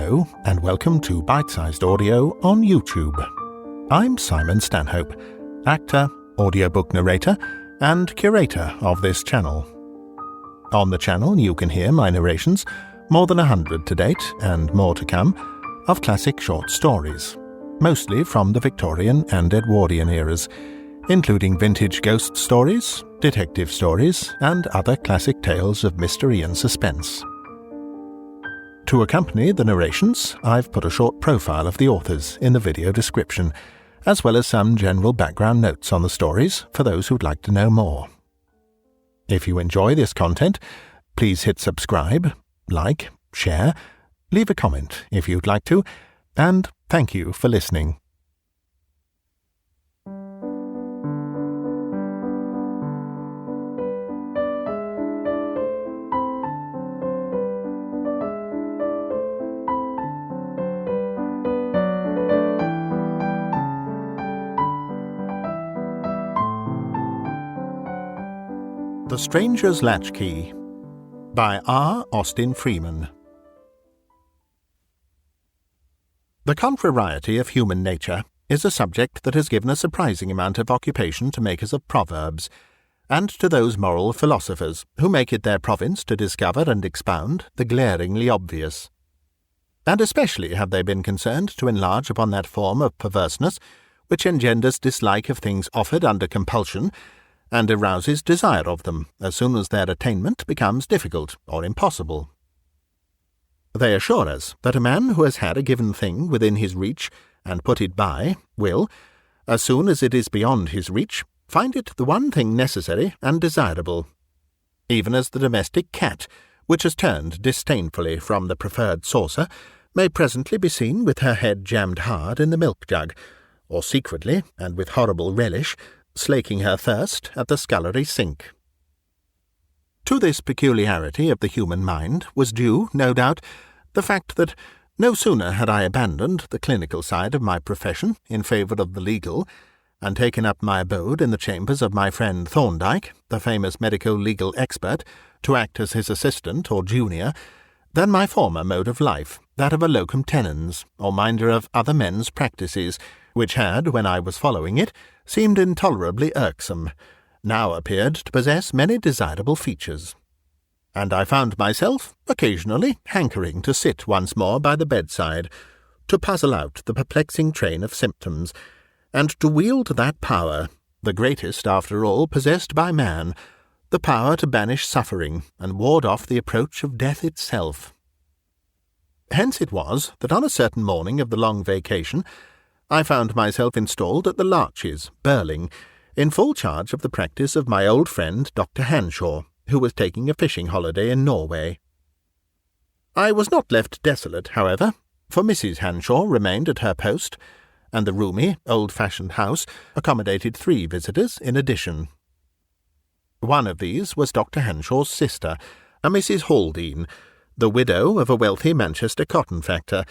Hello, and welcome to Bitesized Audio on YouTube. I'm Simon Stanhope, actor, audiobook narrator, and curator of this channel. On the channel you can hear my narrations, more than 100 to date, and more to come, of classic short stories, mostly from the Victorian and Edwardian eras, including vintage ghost stories, detective stories, and other classic tales of mystery and suspense. To accompany the narrations, I've put a short profile of the authors in the video description, as well as some general background notes on the stories for those who'd like to know more. If you enjoy this content, please hit subscribe, like, share, leave a comment if you'd like to, and thank you for listening. The Stranger's Latchkey by R. Austin Freeman. The contrariety of human nature is a subject that has given a surprising amount of occupation to makers of proverbs, and to those moral philosophers who make it their province to discover and expound the glaringly obvious. And especially have they been concerned to enlarge upon that form of perverseness which engenders dislike of things offered under compulsion, and arouses desire of them as soon as their attainment becomes difficult or impossible. They assure us that a man who has had a given thing within his reach and put it by will, as soon as it is beyond his reach, find it the one thing necessary and desirable, even as the domestic cat, which has turned disdainfully from the preferred saucer, may presently be seen with her head jammed hard in the milk-jug, or secretly, and with horrible relish, slaking her thirst at the scullery sink. To this peculiarity of the human mind was due, no doubt, the fact that no sooner had I abandoned the clinical side of my profession in favour of the legal, and taken up my abode in the chambers of my friend Thorndyke, the famous medico-legal expert, to act as his assistant or junior, than my former mode of life, that of a locum tenens, or minder of other men's practices, which had, when I was following it, seemed intolerably irksome, now appeared to possess many desirable features. And I found myself occasionally hankering to sit once more by the bedside, to puzzle out the perplexing train of symptoms, and to wield that power, the greatest after all possessed by man, the power to banish suffering and ward off the approach of death itself. Hence it was that on a certain morning of the long vacation I found myself installed at the Larches, Burling, in full charge of the practice of my old friend Dr. Hanshaw, who was taking a fishing holiday in Norway. I was not left desolate, however, for Mrs. Hanshaw remained at her post, and the roomy, old-fashioned house accommodated 3 visitors in addition. One of these was Dr. Hanshaw's sister, a Mrs. Haldean, the widow of a wealthy Manchester cotton factor.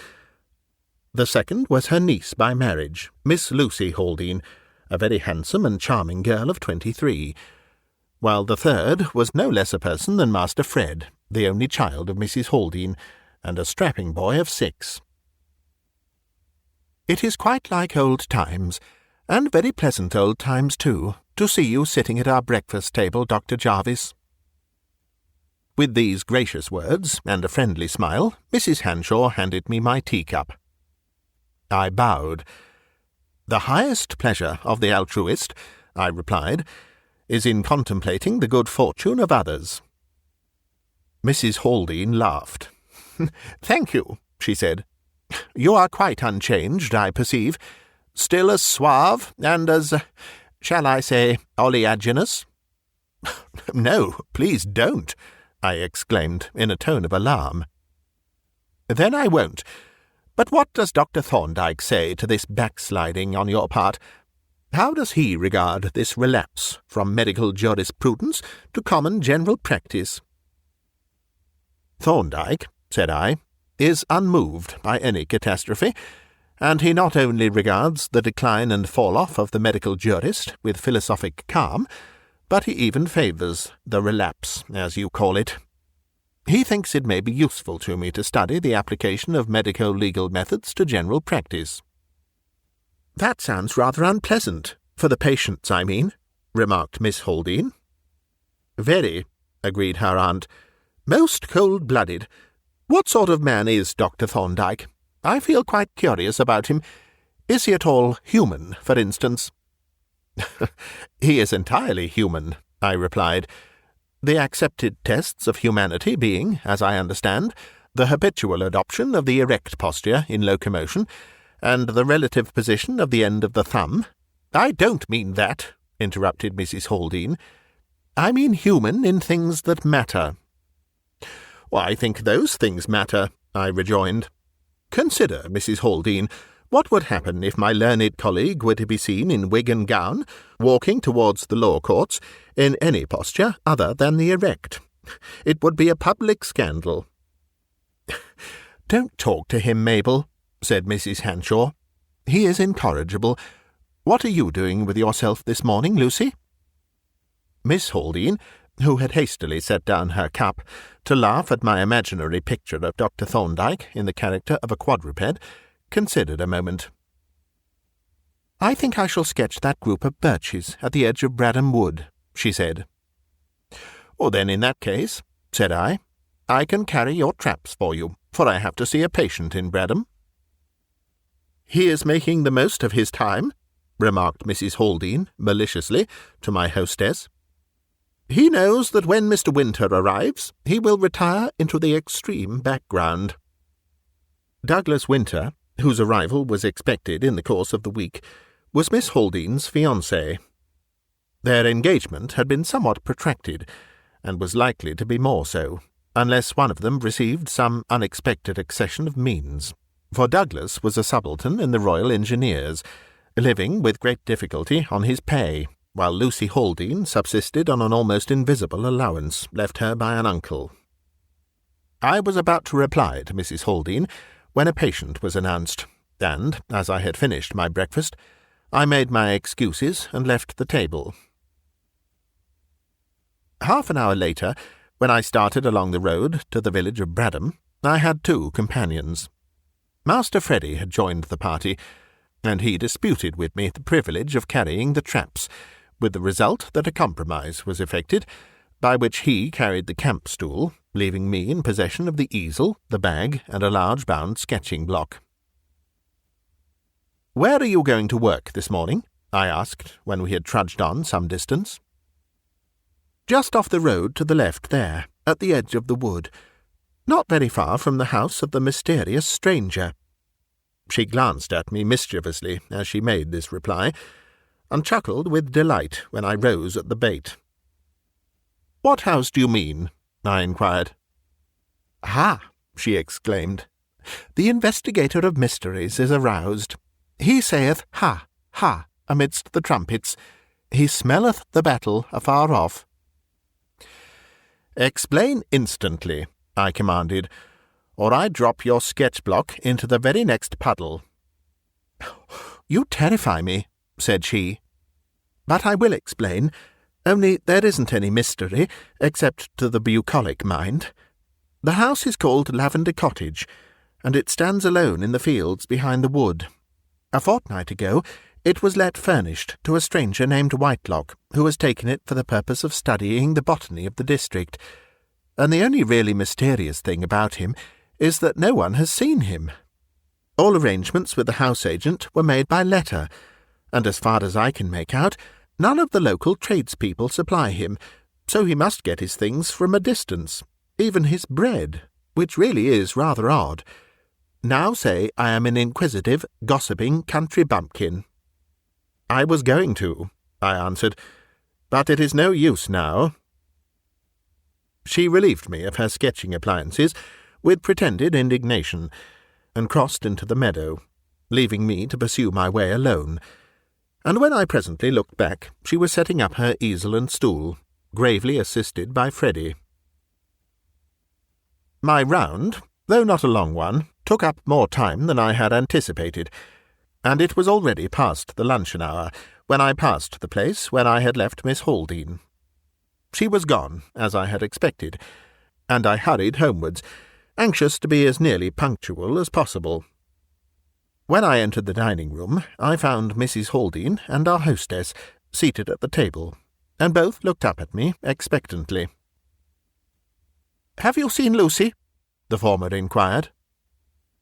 The second was her niece by marriage, Miss Lucy Haldean, a very handsome and charming girl of 23, while the third was no less a person than Master Fred, the only child of Mrs. Haldean, and a strapping boy of 6. It is quite like old times, and very pleasant old times too, to see you sitting at our breakfast table, Dr. Jervis. With these gracious words and a friendly smile, Mrs. Hanshaw handed me my teacup. I bowed. "The highest pleasure of the altruist," I replied, "is in contemplating the good fortune of others." Mrs. Haldean laughed. "Thank you," she said. "You are quite unchanged, I perceive. Still as suave and as, shall I say, oleaginous?" "No, please don't," I exclaimed in a tone of alarm. "Then I won't. But what does Dr. Thorndyke say to this backsliding on your part? How does he regard this relapse from medical jurisprudence to common general practice?" "Thorndyke," said I, "is unmoved by any catastrophe, and he not only regards the decline and fall-off of the medical jurist with philosophic calm, but he even favours the relapse, as you call it." He thinks it may be useful to me to study the application of medico-legal methods to general practice." "That sounds rather unpleasant, for the patients, I mean," remarked Miss Haldean. "Very," agreed her aunt. "Most cold-blooded. What sort of man is Dr. Thorndyke? I feel quite curious about him. Is he at all human, for instance?" "He is entirely human," I replied. "The accepted tests of humanity being, as I understand, the habitual adoption of the erect posture in locomotion, and the relative position of the end of the thumb—" "I don't mean that," interrupted Mrs. Haldean. "I mean human in things that matter." "Well, I think those things matter," I rejoined. "Consider, Mrs. Haldean, what would happen if my learned colleague were to be seen in wig and gown, walking towards the law courts, in any posture other than the erect? It would be a public scandal." "Don't talk to him, Mabel," said Mrs. Hanshaw. "He is incorrigible. What are you doing with yourself this morning, Lucy?" Miss Haldean, who had hastily set down her cup to laugh at my imaginary picture of Dr. Thorndyke in the character of a quadruped, considered a moment. "I think I shall sketch that group of birches at the edge of Bradham Wood," she said. "Oh, then in that case," said I can carry your traps for you, for I have to see a patient in Bradham." "He is making the most of his time," remarked Mrs. Haldean maliciously to my hostess. "He knows that when Mr. Winter arrives, he will retire into the extreme background." Douglas Winter, whose arrival was expected in the course of the week, was Miss Haldean's fiancé. Their engagement had been somewhat protracted, and was likely to be more so, unless one of them received some unexpected accession of means, for Douglas was a subaltern in the Royal Engineers, living with great difficulty on his pay, while Lucy Haldean subsisted on an almost invisible allowance left her by an uncle. I was about to reply to Mrs. Haldean when a patient was announced, and, as I had finished my breakfast, I made my excuses and left the table. Half an hour later, when I started along the road to the village of Bradham, I had two companions. Master Freddy had joined the party, and he disputed with me the privilege of carrying the traps, with the result that a compromise was effected, by which he carried the camp stool, leaving me in possession of the easel, the bag, and a large bound sketching block. "Where are you going to work this morning?" I asked, when we had trudged on some distance. "Just off the road to the left there, at the edge of the wood, not very far from the house of the mysterious stranger." She glanced at me mischievously as she made this reply, and chuckled with delight when I rose at the bait. "What house do you mean?" I inquired. "Ha!" she exclaimed. "The investigator of mysteries is aroused. He saith, 'Ha! Ha!' amidst the trumpets. He smelleth the battle afar off." "Explain instantly," I commanded, "or I drop your sketch-block into the very next puddle." "You terrify me," said she. "But I will explain, only there isn't any mystery, except to the bucolic mind. The house is called Lavender Cottage, and it stands alone in the fields behind the wood. A fortnight ago it was let furnished to a stranger named Whitelock, who has taken it for the purpose of studying the botany of the district, and the only really mysterious thing about him is that no one has seen him. All arrangements with the house agent were made by letter, and as far as I can make out, none of the local tradespeople supply him, so he must get his things from a distance, even his bread, which really is rather odd. Now say I am an inquisitive, gossiping country bumpkin." "I was going to," I answered, "but it is no use now." She relieved me of her sketching appliances with pretended indignation, and crossed into the meadow, leaving me to pursue my way alone, and when I presently looked back, she was setting up her easel and stool, gravely assisted by Freddy. My round, though not a long one, took up more time than I had anticipated, and it was already past the luncheon hour when I passed the place where I had left Miss Haldean. She was gone, as I had expected, and I hurried homewards, anxious to be as nearly punctual as possible. When I entered the dining-room, I found Mrs. Haldean and our hostess seated at the table, and both looked up at me expectantly. "Have you seen Lucy?" the former inquired.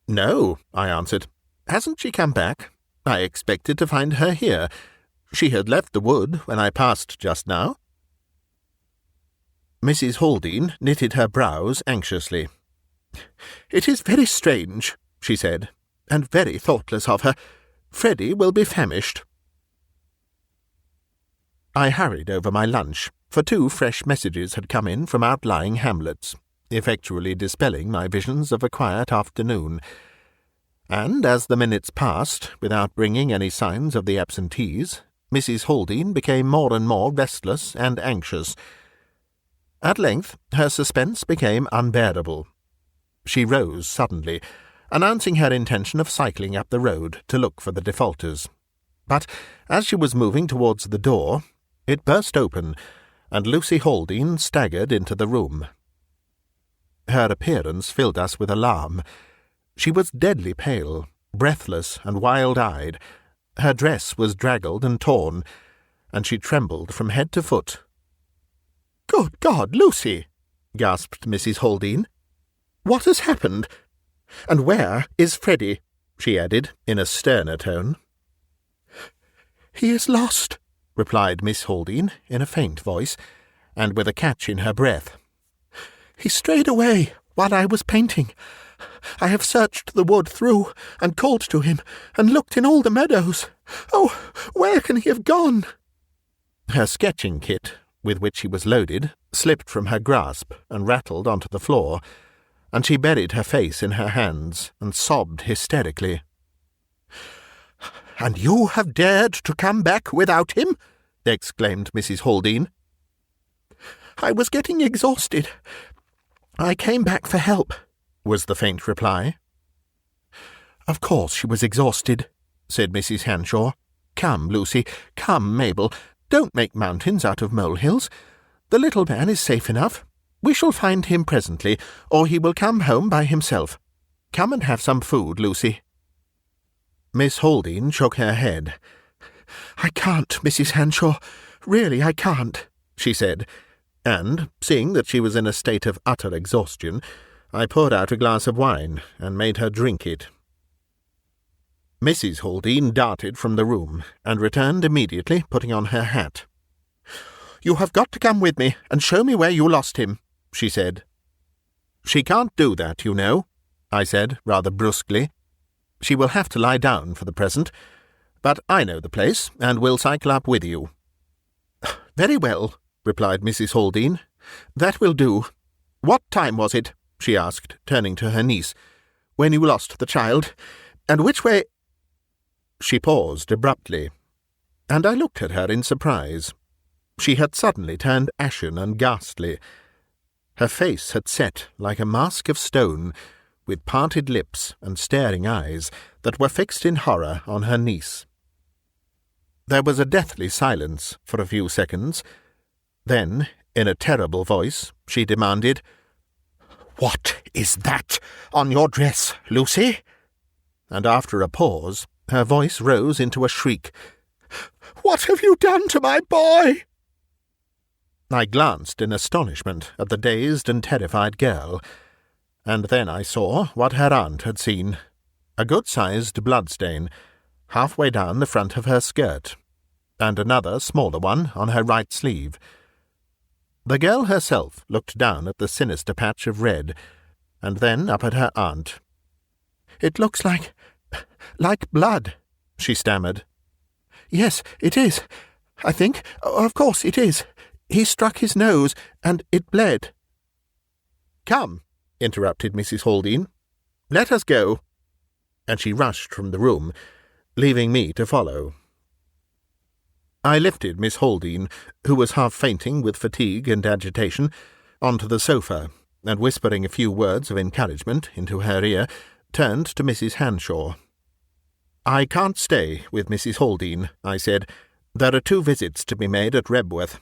"No," I answered. "Hasn't she come back? I expected to find her here. She had left the wood when I passed just now." Mrs. Haldean knitted her brows anxiously. "It is very strange," she said, "and very thoughtless of her. Freddie will be famished." I hurried over my lunch, for 2 fresh messages had come in from outlying hamlets, effectually dispelling my visions of a quiet afternoon. And as the minutes passed, without bringing any signs of the absentees, Mrs. Haldean became more and more restless and anxious. At length her suspense became unbearable. She rose suddenly, announcing her intention of cycling up the road to look for the defaulters. But as she was moving towards the door, it burst open, and Lucy Haldean staggered into the room. Her appearance filled us with alarm. She was deadly pale, breathless and wild-eyed. Her dress was draggled and torn, and she trembled from head to foot. "Good God, Lucy!" gasped Mrs. Haldean. "What has happened? And where is Freddie?" she added, in a sterner tone. "He is lost," replied Miss Haldean, in a faint voice, and with a catch in her breath. "He strayed away while I was painting. I have searched the wood through, and called to him, and looked in all the meadows. Oh, where can he have gone?" Her sketching kit, with which he was loaded, slipped from her grasp and rattled onto the floor, and she buried her face in her hands and sobbed hysterically. "And you have dared to come back without him?" exclaimed Mrs. Haldean. "I was getting exhausted. I came back for help," was the faint reply. "Of course she was exhausted," said Mrs. Hanshaw. "Come, Lucy, come, Mabel, don't make mountains out of molehills. The little man is safe enough. We shall find him presently, or he will come home by himself. Come and have some food, Lucy." Miss Haldean shook her head. "I can't, Mrs. Hanshaw. Really, I can't," she said, and, seeing that she was in a state of utter exhaustion, I poured out a glass of wine and made her drink it. Mrs. Haldean darted from the room, and returned immediately, putting on her hat. "You have got to come with me and show me where you lost him," she said. "She can't do that, you know," I said, rather brusquely. "She will have to lie down for the present, but I know the place, and will cycle up with you." "Very well," replied Mrs. Haldean. "That will do. What time was it?" she asked, turning to her niece, "when you lost the child, and which way—" She paused abruptly, and I looked at her in surprise. She had suddenly turned ashen and ghastly. Her face had set like a mask of stone, with parted lips and staring eyes that were fixed in horror on her niece. There was a deathly silence for a few seconds. Then, in a terrible voice, she demanded, "What is that on your dress, Lucy?" And after a pause, her voice rose into a shriek. "What have you done to my boy?" I glanced in astonishment at the dazed and terrified girl, and then I saw what her aunt had seen, a good-sized bloodstain, halfway down the front of her skirt, and another smaller one on her right sleeve. The girl herself looked down at the sinister patch of red, and then up at her aunt. "It looks like blood," she stammered. "Yes, it is. I think. Of course it is. He struck his nose, and it bled." "Come," interrupted Mrs. Haldean. "Let us go." And she rushed from the room, leaving me to follow. I lifted Miss Haldean, who was half fainting with fatigue and agitation, onto the sofa, and whispering a few words of encouragement into her ear, turned to Mrs. Hanshaw. "I can't stay with Mrs. Haldean," I said. "There are 2 visits to be made at Rebworth.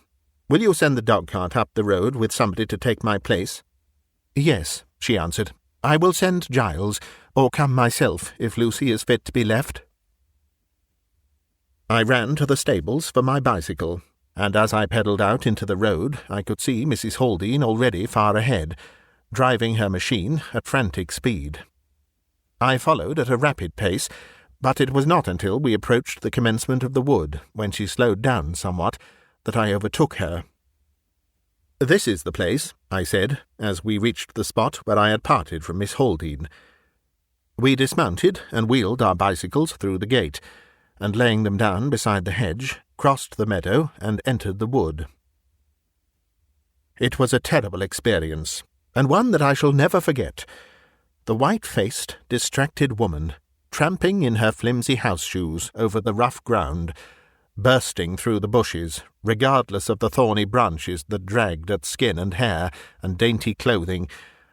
Will you send the dog-cart up the road with somebody to take my place?" "Yes," she answered. "I will send Giles, or come myself, if Lucy is fit to be left." I ran to the stables for my bicycle, and as I pedalled out into the road I could see Mrs. Haldean already far ahead, driving her machine at frantic speed. I followed at a rapid pace, but it was not until we approached the commencement of the wood, when she slowed down somewhat, that I overtook her. "This is the place," I said, as we reached the spot where I had parted from Miss Haldean. We dismounted and wheeled our bicycles through the gate, and laying them down beside the hedge, crossed the meadow and entered the wood. It was a terrible experience, and one that I shall never forget. The white-faced, distracted woman, tramping in her flimsy house-shoes over the rough ground, bursting through the bushes, regardless of the thorny branches that dragged at skin and hair and dainty clothing,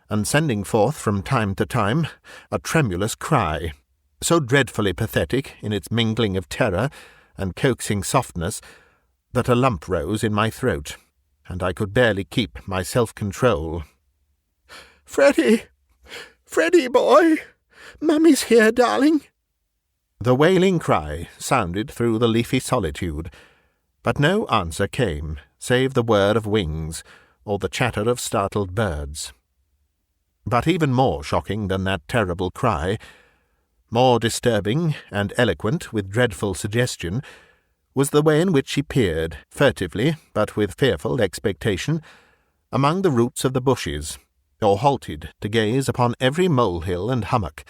and sending forth from time to time a tremulous cry, so dreadfully pathetic in its mingling of terror and coaxing softness that a lump rose in my throat, and I could barely keep my self-control. "Freddie! Freddie, boy! Mummy's here, darling!" The wailing cry sounded through the leafy solitude, but no answer came, save the whir of wings or the chatter of startled birds. But even more shocking than that terrible cry, more disturbing and eloquent with dreadful suggestion, was the way in which she peered, furtively but with fearful expectation, among the roots of the bushes, or halted to gaze upon every molehill and hummock,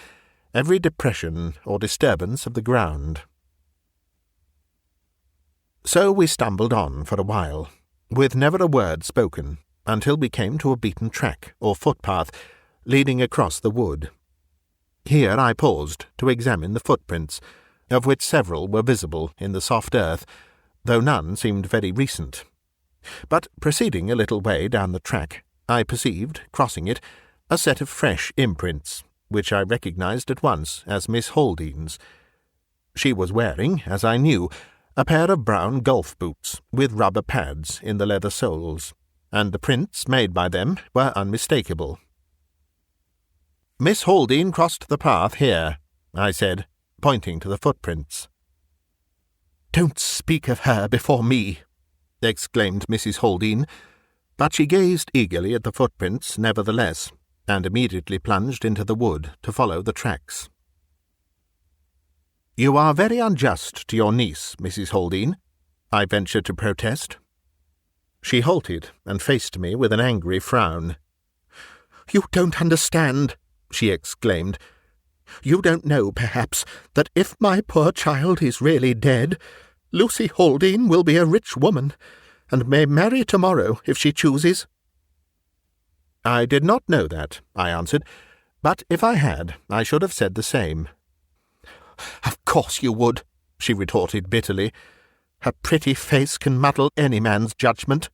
every depression or disturbance of the ground. So we stumbled on for a while, with never a word spoken, until we came to a beaten track or footpath leading across the wood. Here I paused to examine the footprints, of which several were visible in the soft earth, though none seemed very recent. But proceeding a little way down the track, I perceived, crossing it, a set of fresh imprints, which I recognized at once as Miss Haldean's. She was wearing, as I knew, a pair of brown golf boots with rubber pads in the leather soles, and the prints made by them were unmistakable. "Miss Haldean crossed the path here," I said, pointing to the footprints. "Don't speak of her before me," exclaimed Mrs. Haldean, but she gazed eagerly at the footprints nevertheless, and immediately plunged into the wood to follow the tracks. "You are very unjust to your niece, Mrs. Haldean," I ventured to protest. She halted and faced me with an angry frown. "You don't understand," she exclaimed. "You don't know, perhaps, that if my poor child is really dead, Lucy Haldean will be a rich woman, and may marry tomorrow if she chooses." "I did not know that," I answered, "but if I had, I should have said the same." "Of course you would," she retorted bitterly. "Her pretty face can muddle any man's judgment."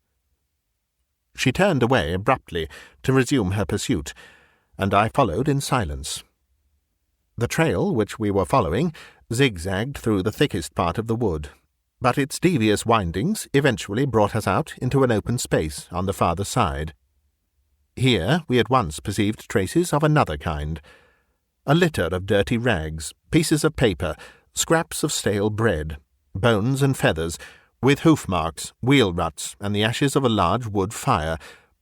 She turned away abruptly to resume her pursuit, and I followed in silence. The trail which we were following zigzagged through the thickest part of the wood, but its devious windings eventually brought us out into an open space on the farther side. Here we at once perceived traces of another kind. A litter of dirty rags, pieces of paper, scraps of stale bread, bones and feathers, with hoof marks, wheel ruts, and the ashes of a large wood fire,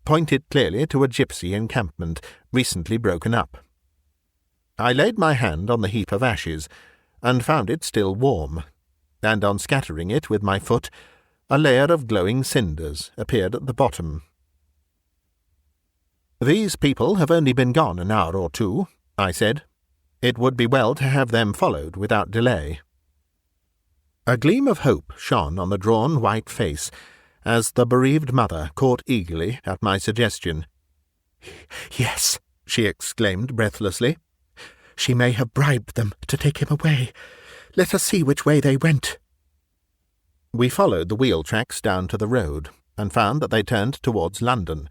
pointed clearly to a gypsy encampment recently broken up. I laid my hand on the heap of ashes, and found it still warm, and on scattering it with my foot, a layer of glowing cinders appeared at the bottom. "These people have only been gone an hour or two," I said. "It would be well to have them followed without delay." A gleam of hope shone on the drawn white face, as the bereaved mother caught eagerly at my suggestion. "Yes," she exclaimed breathlessly. "She may have bribed them to take him away. Let us see which way they went." We followed the wheel tracks down to the road, and found that they turned towards London.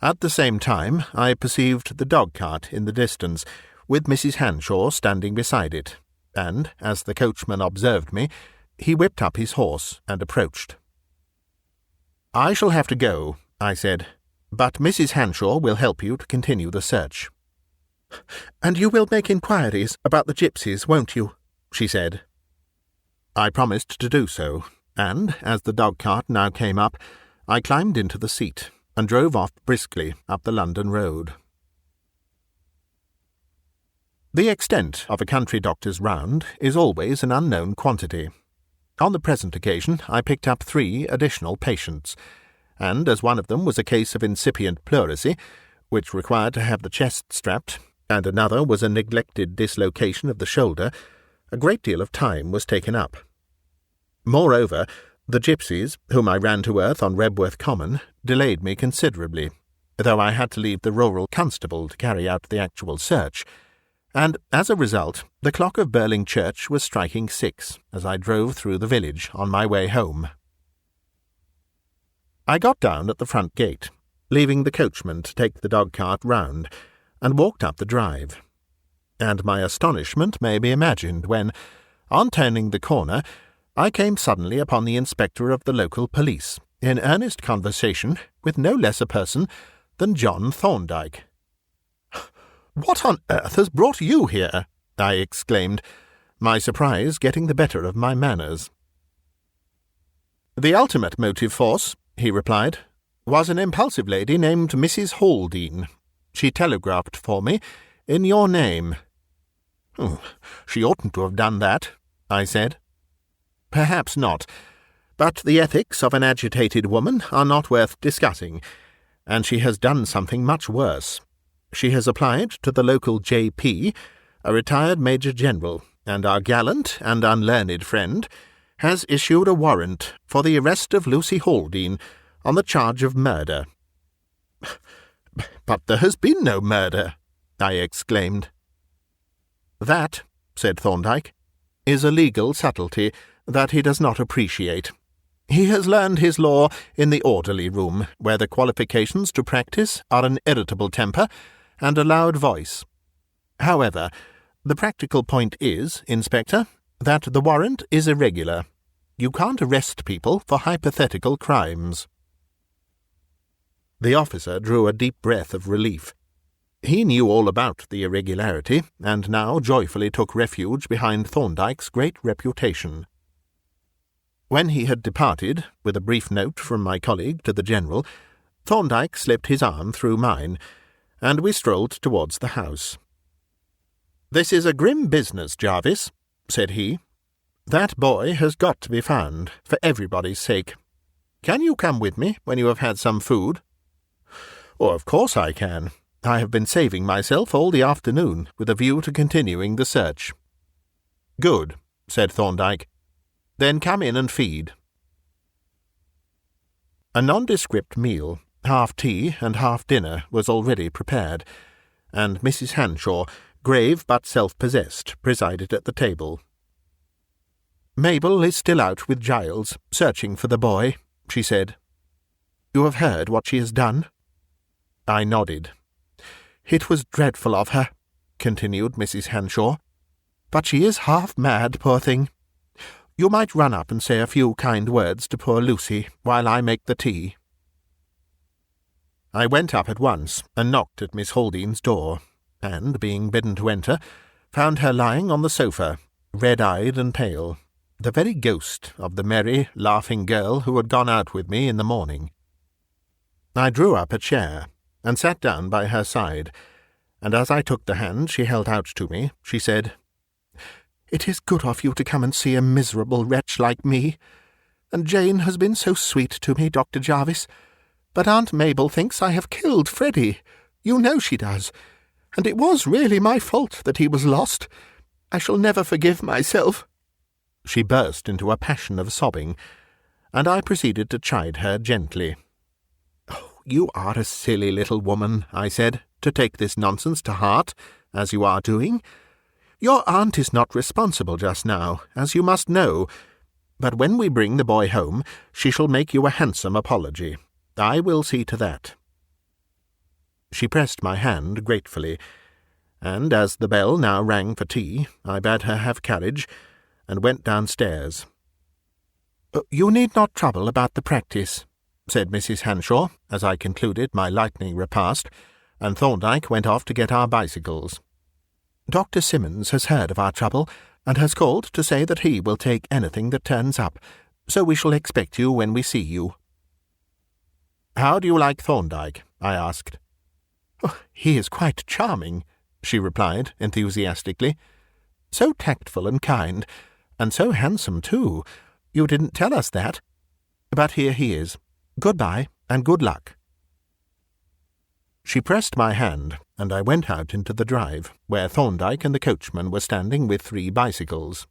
At the same time I perceived the dog-cart in the distance, with Mrs. Hanshaw standing beside it, and, as the coachman observed me, he whipped up his horse and approached. "I shall have to go," I said. But Mrs. Hanshaw will help you to continue the search." "And you will make inquiries about the gypsies, won't you?" she said. I promised to do so, and, as the dog-cart now came up, I climbed into the seat and drove off briskly up the London road. The extent of a country doctor's round is always an unknown quantity. On the present occasion I picked up 3 additional patients, and as one of them was a case of incipient pleurisy, which required to have the chest strapped, and another was a neglected dislocation of the shoulder, a great deal of time was taken up. Moreover, the gypsies, whom I ran to earth on Rebworth Common, delayed me considerably, though I had to leave the rural constable to carry out the actual search, and, as a result, the clock of Burling Church was striking 6 as I drove through the village on my way home. I got down at the front gate, leaving the coachman to take the dog-cart round, and walked up the drive. And my astonishment may be imagined when, on turning the corner, I came suddenly upon the inspector of the local police, in earnest conversation with no less a person than John Thorndyke. "What on earth has brought you here?" I exclaimed, my surprise getting the better of my manners. "The ultimate motive force," he replied, "was an impulsive lady named Mrs. Haldean. She telegraphed for me in your name." "She oughtn't to have done that," I said. "Perhaps not, but the ethics of an agitated woman are not worth discussing, and she has done something much worse. She has applied to the local J.P., a retired Major General, and our gallant and unlearned friend has issued a warrant for the arrest of Lucy Haldean on the charge of murder." "But there has been no murder," I exclaimed. "That," said Thorndyke, "is a legal subtlety that he does not appreciate. He has learned his law in the orderly room, where the qualifications to practice are an irritable temper and a loud voice. However, the practical point is, Inspector, that the warrant is irregular. You can't arrest people for hypothetical crimes." The officer drew a deep breath of relief. He knew all about the irregularity, and now joyfully took refuge behind Thorndyke's great reputation. When he had departed, with a brief note from my colleague to the General, Thorndyke slipped his arm through mine, and we strolled towards the house. "This is a grim business, Jervis," said he. "That boy has got to be found, for everybody's sake. Can you come with me when you have had some food?" "Oh, of course I can. I have been saving myself all the afternoon with a view to continuing the search." "Good," said Thorndyke. "Then come in and feed." A nondescript meal, half tea and half dinner, was already prepared, and Mrs. Hanshaw, grave but self-possessed, presided at the table. "Mabel is still out with Giles, searching for the boy," she said. "You have heard what she has done?" I nodded. "It was dreadful of her," continued Mrs. Hanshaw, "but she is half mad, poor thing. You might run up and say a few kind words to poor Lucy while I make the tea." I went up at once and knocked at Miss Haldean's door, and, being bidden to enter, found her lying on the sofa, red-eyed and pale, the very ghost of the merry, laughing girl who had gone out with me in the morning. I drew up a chair and sat down by her side, and as I took the hand she held out to me, she said, "It is good of you to come and see a miserable wretch like me, and Jane has been so sweet to me, Dr. Jervis, but Aunt Mabel thinks I have killed Freddie. You know she does, and it was really my fault that he was lost. I shall never forgive myself." She burst into a passion of sobbing, and I proceeded to chide her gently. "Oh, you are a silly little woman," I said, "to take this nonsense to heart, as you are doing. Your aunt is not responsible just now, as you must know, but when we bring the boy home she shall make you a handsome apology. I will see to that." She pressed my hand gratefully, and as the bell now rang for tea, I bade her have courage, and went downstairs. "You need not trouble about the practice," said Mrs. Hanshaw, as I concluded my lightning repast, and Thorndyke went off to get our bicycles. "Dr. Simmons has heard of our trouble, and has called to say that he will take anything that turns up, so we shall expect you when we see you." "How do you like Thorndyke?" I asked. "Oh, he is quite charming," she replied enthusiastically. "So tactful and kind, and so handsome too. You didn't tell us that. But here he is. Good-bye, and good luck." She pressed my hand, and I went out into the drive, where Thorndyke and the coachman were standing with 3 bicycles.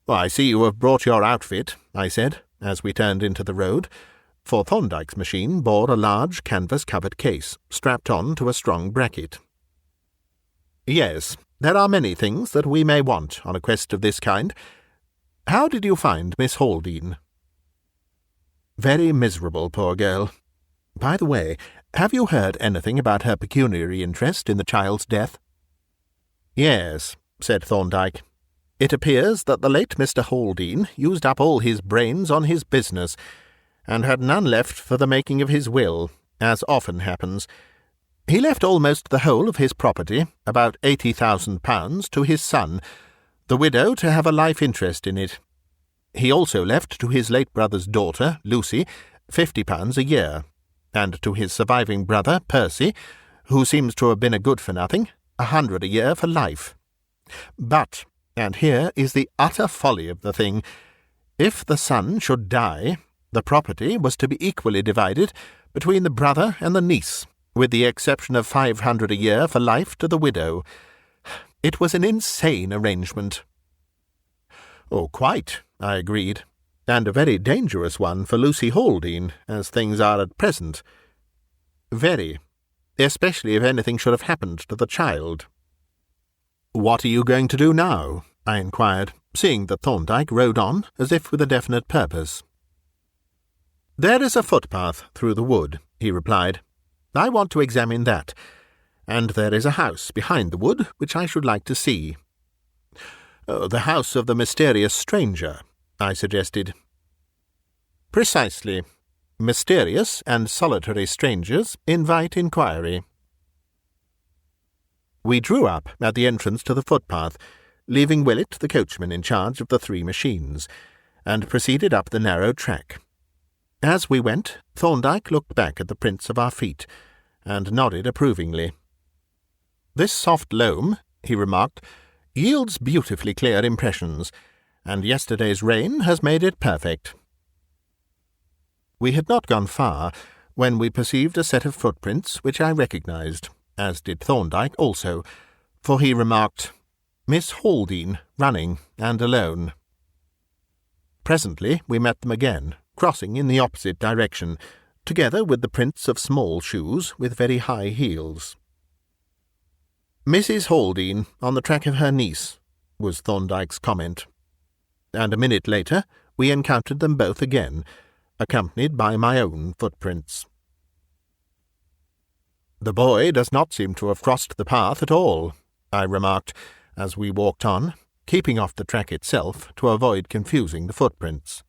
"Well, I see you have brought your outfit," I said, as we turned into the road, for Thorndyke's machine bore a large canvas-covered case, strapped on to a strong bracket. "Yes, there are many things that we may want on a quest of this kind. How did you find Miss Haldean?" "Very miserable, poor girl. By the way, have you heard anything about her pecuniary interest in the child's death?" "Yes," said Thorndyke. "It appears that the late Mr. Haldean used up all his brains on his business, and had none left for the making of his will, as often happens. He left almost the whole of his property, about £80,000, to his son, the widow to have a life interest in it. He also left to his late brother's daughter, Lucy, £50 a year, and to his surviving brother, Percy, who seems to have been a good-for-nothing, £100 a year for life. But, and here is the utter folly of the thing, if the son should die, the property was to be equally divided between the brother and the niece, with the exception of £500 a year for life to the widow. It was an insane arrangement." "Oh, quite," I agreed, "and a very dangerous one for Lucy Haldean, as things are at present." "Very, especially if anything should have happened to the child." "What are you going to do now?" I inquired, seeing that Thorndyke rode on as if with a definite purpose. "There is a footpath through the wood," he replied. "I want to examine that, and there is a house behind the wood which I should like to see." "The house of the mysterious stranger," I suggested. "Precisely. Mysterious and solitary strangers invite inquiry." We drew up at the entrance to the footpath, leaving Willett the coachman in charge of the 3 machines, and proceeded up the narrow track. As we went, Thorndyke looked back at the prints of our feet, and nodded approvingly. "This soft loam," he remarked, "yields beautifully clear impressions, and yesterday's rain has made it perfect." We had not gone far when we perceived a set of footprints which I recognized, as did Thorndyke also, for he remarked, "Miss Haldean, running, and alone." Presently we met them again, crossing in the opposite direction, together with the prints of small shoes with very high heels. "Mrs. Haldean on the track of her niece," was Thorndyke's comment, and a minute later we encountered them both again, accompanied by my own footprints. "The boy does not seem to have crossed the path at all," I remarked, as we walked on, keeping off the track itself to avoid confusing the footprints.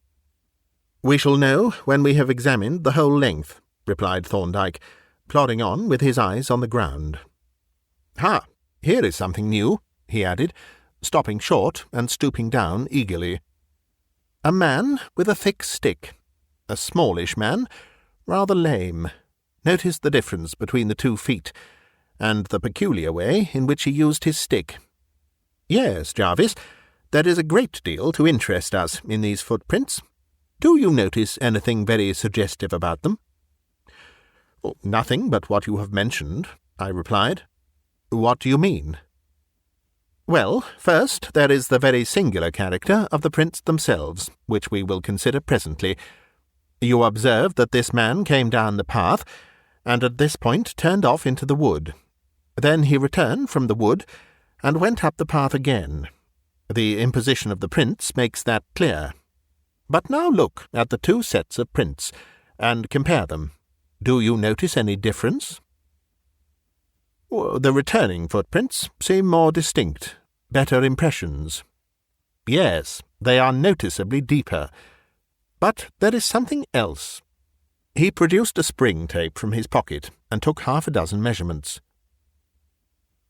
"We shall know when we have examined the whole length," replied Thorndyke, plodding on with his eyes on the ground. "Ha! Here is something new," he added, stopping short and stooping down eagerly. "A man with a thick stick. A smallish man, rather lame. Notice the difference between the 2 feet, and the peculiar way in which he used his stick. Yes, Jervis, there is a great deal to interest us in these footprints. Do you notice anything very suggestive about them?" "Oh, nothing but what you have mentioned," I replied. "What do you mean?" "Well, first there is the very singular character of the prints themselves, which we will consider presently. You observe that this man came down the path, and at this point turned off into the wood. Then he returned from the wood, and went up the path again. The imposition of the prints makes that clear. But now look at the 2 sets of prints, and compare them. Do you notice any difference?" "The returning footprints seem more distinct, better impressions." "Yes, they are noticeably deeper. But there is something else." He produced a spring tape from his pocket and took 6 measurements.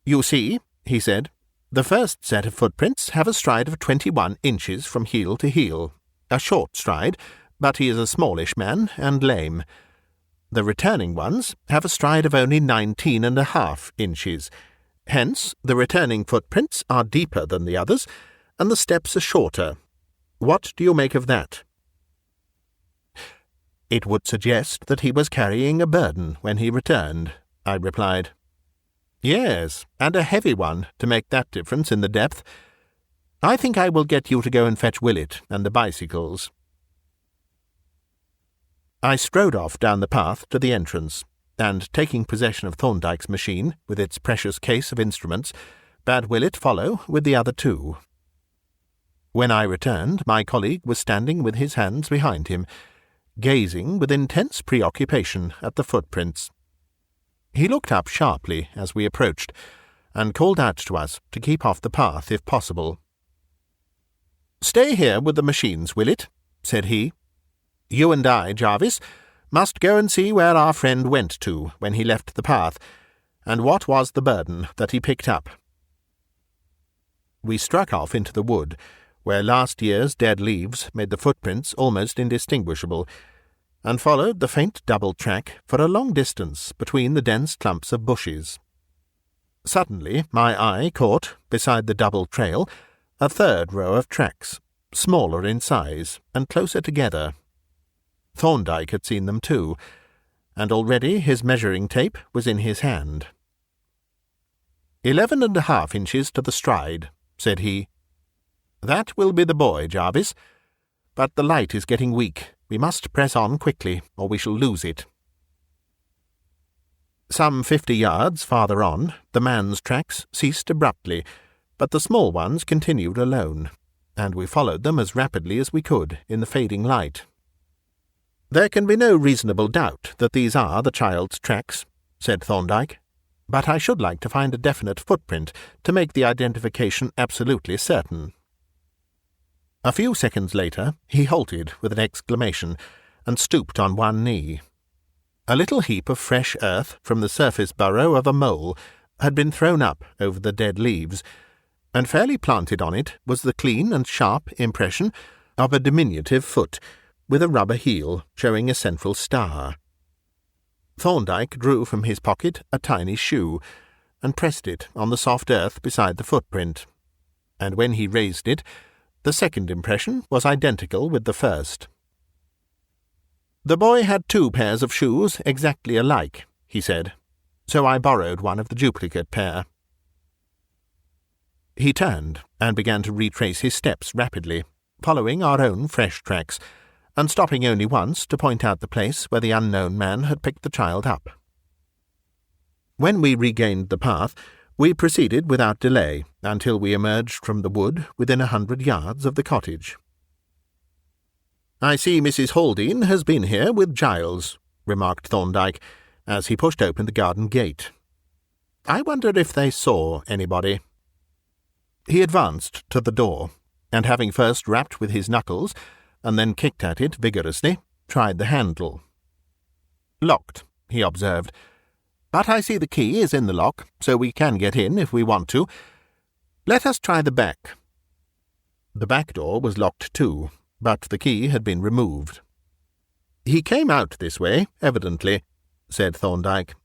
"You see," he said, "the first set of footprints have a stride of 21 inches from heel to heel, a short stride, but he is a smallish man and lame. The returning ones have a stride of only 19.5 inches. Hence, the returning footprints are deeper than the others, and the steps are shorter. What do you make of that?" "It would suggest that he was carrying a burden when he returned," I replied. "Yes, and a heavy one, to make that difference in the depth. I think I will get you to go and fetch Willett and the bicycles." I strode off down the path to the entrance, and, taking possession of Thorndyke's machine, with its precious case of instruments, bade Willett follow with the other 2. When I returned, my colleague was standing with his hands behind him, gazing with intense preoccupation at the footprints. He looked up sharply as we approached, and called out to us to keep off the path if possible. "Stay here with the machines, Willett," said he. "You and I, Jervis, must go and see where our friend went to when he left the path, and what was the burden that he picked up." We struck off into the wood, where last year's dead leaves made the footprints almost indistinguishable, and followed the faint double track for a long distance between the dense clumps of bushes. Suddenly my eye caught, beside the double trail, a third row of tracks, smaller in size and closer together. Thorndyke had seen them too, and already his measuring tape was in his hand. 11.5 inches to the stride," said he. "That will be the boy, Jervis. But the light is getting weak. We must press on quickly, or we shall lose it." Some 50 yards farther on, the man's tracks ceased abruptly, but the small ones continued alone, and we followed them as rapidly as we could in the fading light. "There can be no reasonable doubt that these are the child's tracks," said Thorndyke, "but I should like to find a definite footprint to make the identification absolutely certain." A few seconds later he halted with an exclamation and stooped on one knee. A little heap of fresh earth from the surface burrow of a mole had been thrown up over the dead leaves, and fairly planted on it was the clean and sharp impression of a diminutive foot, with a rubber heel showing a central star. Thorndyke drew from his pocket a tiny shoe, and pressed it on the soft earth beside the footprint, and when he raised it, the second impression was identical with the first. "The boy had 2 pairs of shoes exactly alike," he said, "so I borrowed one of the duplicate pair." He turned and began to retrace his steps rapidly, following our own fresh tracks, and stopping only once to point out the place where the unknown man had picked the child up. When we regained the path, we proceeded without delay until we emerged from the wood within 100 yards of the cottage. "I see Mrs. Haldean has been here with Giles," remarked Thorndyke, as he pushed open the garden gate. "I wonder if they saw anybody." He advanced to the door, and having first rapped with his knuckles, and then kicked at it vigorously, tried the handle. "Locked," he observed. "But I see the key is in the lock, so we can get in if we want to. Let us try the back." The back door was locked too, but the key had been removed. "He came out this way, evidently," said Thorndyke,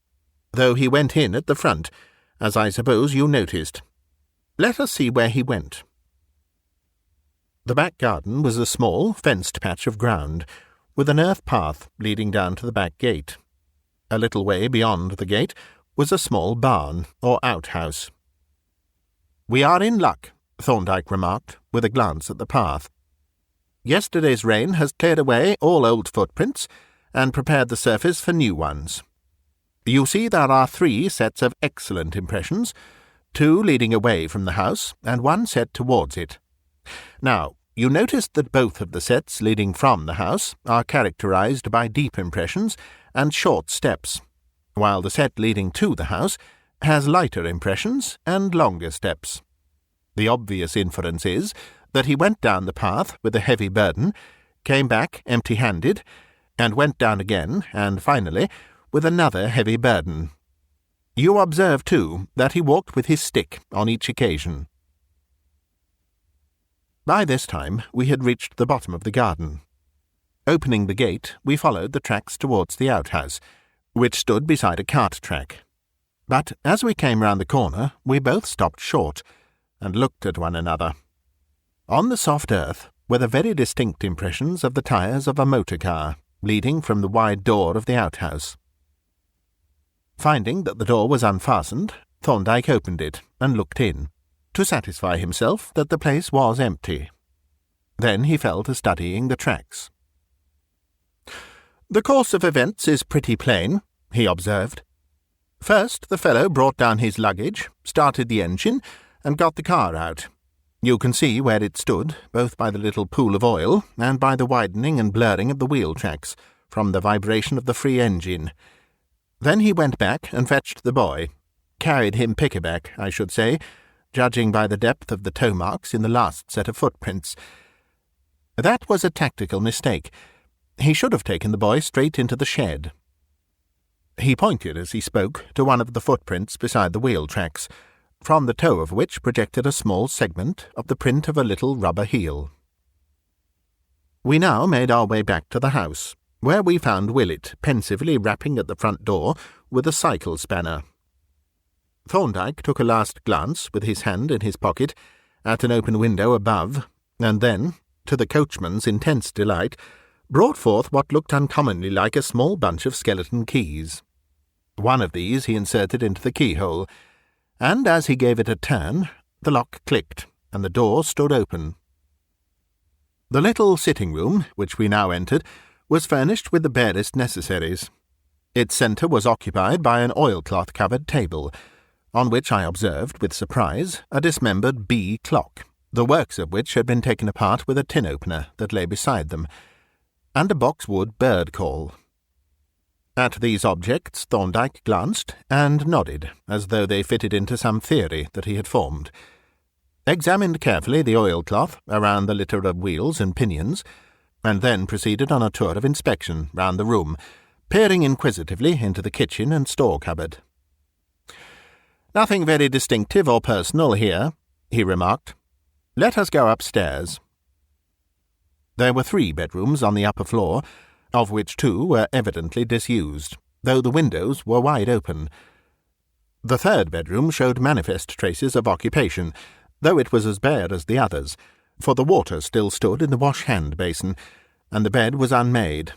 "though he went in at the front, as I suppose you noticed. Let us see where he went." The back garden was a small, fenced patch of ground, with an earth path leading down to the back gate. A little way beyond the gate was a small barn, or outhouse. "We are in luck," Thorndyke remarked, with a glance at the path. "Yesterday's rain has cleared away all old footprints, and prepared the surface for new ones. You see there are 3 sets of excellent impressions, 2 leading away from the house, and 1 set towards it. Now, you noticed that both of the sets leading from the house are characterized by deep impressions and short steps, while the set leading to the house has lighter impressions and longer steps. The obvious inference is that he went down the path with a heavy burden, came back empty-handed, and went down again, and finally, with another heavy burden. You observe, too, that he walked with his stick on each occasion. By this time we had reached the bottom of the garden. Opening the gate, we followed the tracks towards the outhouse, which stood beside a cart track. But as we came round the corner, we both stopped short, and looked at one another. On the soft earth were the very distinct impressions of the tyres of a motor car, leading from the wide door of the outhouse. Finding that the door was unfastened, Thorndyke opened it and looked in, to satisfy himself that the place was empty. Then he fell to studying the tracks. "The course of events is pretty plain," he observed. "First, the fellow brought down his luggage, started the engine, and got the car out. You can see where it stood, both by the little pool of oil and by the widening and blurring of the wheel tracks, from the vibration of the free engine. Then he went back and fetched the boy. Carried him pickaback, I should say, judging by the depth of the toe marks in the last set of footprints. That was a tactical mistake. He should have taken the boy straight into the shed." He pointed as he spoke to one of the footprints beside the wheel tracks, from the toe of which projected a small segment of the print of a little rubber heel. We now made our way back to the house, where we found Willett pensively rapping at the front door with a cycle spanner. Thorndyke took a last glance, with his hand in his pocket, at an open window above, and then, to the coachman's intense delight, brought forth what looked uncommonly like a small bunch of skeleton keys. One of these he inserted into the keyhole, and as he gave it a turn, the lock clicked, and the door stood open. The little sitting-room, which we now entered, was furnished with the barest necessaries. Its centre was occupied by an oilcloth-covered table, on which I observed, with surprise, a dismembered B clock, the works of which had been taken apart with a tin-opener that lay beside them, and a boxwood bird-call. At these objects Thorndyke glanced and nodded, as though they fitted into some theory that he had formed, examined carefully the oilcloth around the litter of wheels and pinions, and then proceeded on a tour of inspection round the room, peering inquisitively into the kitchen and store-cupboard. "Nothing very distinctive or personal here," he remarked. "Let us go upstairs." There were 3 bedrooms on the upper floor, of which 2 were evidently disused, though the windows were wide open. The 3rd bedroom showed manifest traces of occupation, though it was as bare as the others, for the water still stood in the wash-hand basin, and the bed was unmade.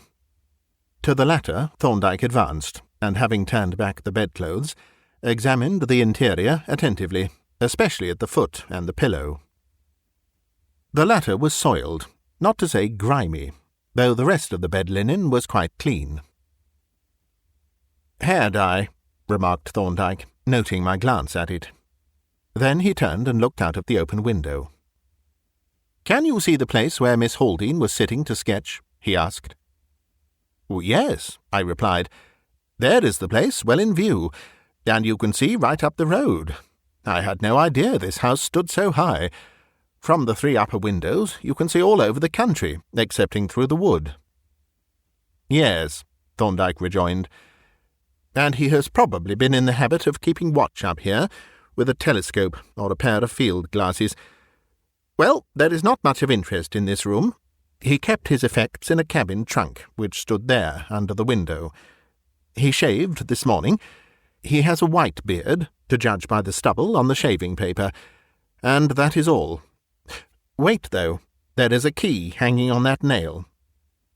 To the latter Thorndyke advanced, and having turned back the bedclothes, examined the interior attentively, especially at the foot and the pillow. The latter was soiled, not to say grimy, though the rest of the bed linen was quite clean. "Hair dye," remarked Thorndyke, noting my glance at it. Then he turned and looked out of the open window. "Can you see the place where Miss Haldean was sitting to sketch?" he asked. "Yes," I replied. "There is the place, well in view, and you can see right up the road. I had no idea this house stood so high. From the 3 upper windows you can see all over the country, excepting through the wood." "Yes," Thorndyke rejoined, "and he has probably been in the habit of keeping watch up here, with a telescope or a pair of field glasses. Well, there is not much of interest in this room. He kept his effects in a cabin trunk, which stood there under the window. He shaved this morning. He has a white beard, to judge by the stubble on the shaving paper, and that is all. Wait, though, there is a key hanging on that nail.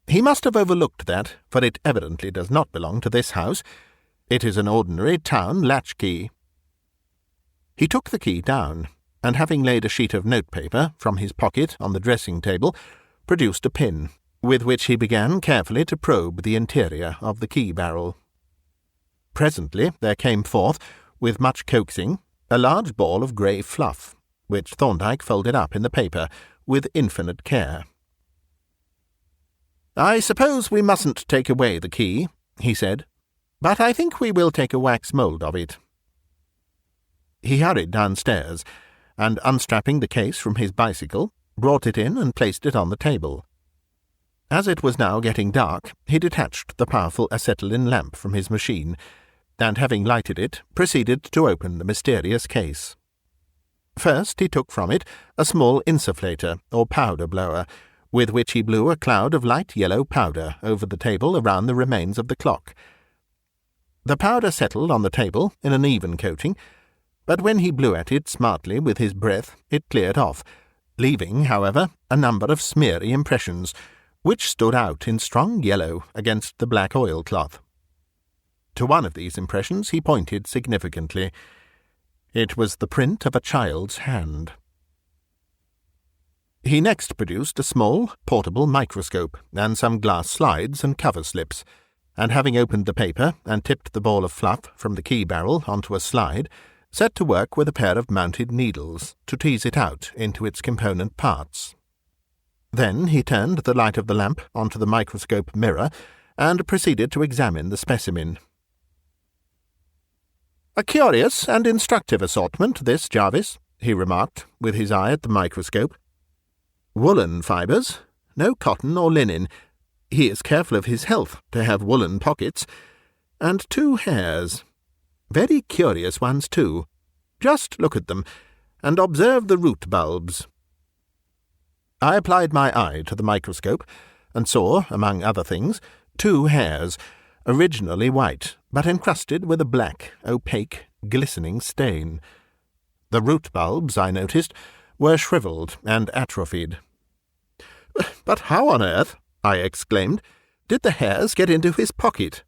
He must have overlooked that, for it evidently does not belong to this house. It is an ordinary town latchkey." He took the key down, and having laid a sheet of notepaper from his pocket on the dressing-table, produced a pin, with which he began carefully to probe the interior of the key-barrel. Presently there came forth, with much coaxing, a large ball of grey fluff, which Thorndyke folded up in the paper with infinite care. "I suppose we mustn't take away the key," he said, "but I think we will take a wax mould of it." He hurried downstairs, and unstrapping the case from his bicycle, brought it in and placed it on the table. As it was now getting dark, he detached the powerful acetylene lamp from his machine, and having lighted it, proceeded to open the mysterious case. First he took from it a small insufflator, or powder-blower, with which he blew a cloud of light yellow powder over the table around the remains of the clock. The powder settled on the table in an even coating, but when he blew at it smartly with his breath, it cleared off, leaving, however, a number of smeary impressions, which stood out in strong yellow against the black oilcloth. To one of these impressions he pointed significantly. It was the print of a child's hand. He next produced a small, portable microscope and some glass slides and cover slips, and having opened the paper and tipped the ball of fluff from the key barrel onto a slide, set to work with a pair of mounted needles to tease it out into its component parts. Then he turned the light of the lamp onto the microscope mirror and proceeded to examine the specimen. "A curious and instructive assortment, this, Jervis," he remarked, with his eye at the microscope. "Woolen fibres, no cotton or linen. He is careful of his health to have woolen pockets. And 2 hairs. Very curious ones, too. Just look at them, and observe the root bulbs." I applied my eye to the microscope, and saw, among other things, 2 hairs, originally white, but encrusted with a black, opaque, glistening stain. The root bulbs, I noticed, were shriveled and atrophied. "But how on earth," I exclaimed, "did the hairs get into his pocket?"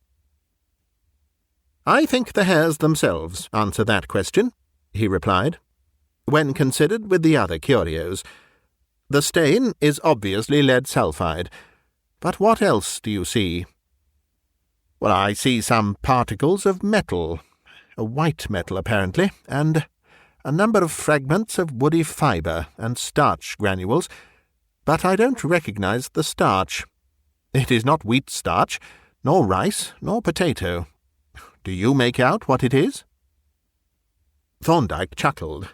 "I think the hairs themselves answer that question," he replied, "when considered with the other curios. The stain is obviously lead sulphide. But what else do you see?" "Well, I see some particles of metal, a white metal apparently, and a number of fragments of woody fibre and starch granules, but I don't recognize the starch. It is not wheat starch, nor rice, nor potato. Do you make out what it is?" Thorndyke chuckled.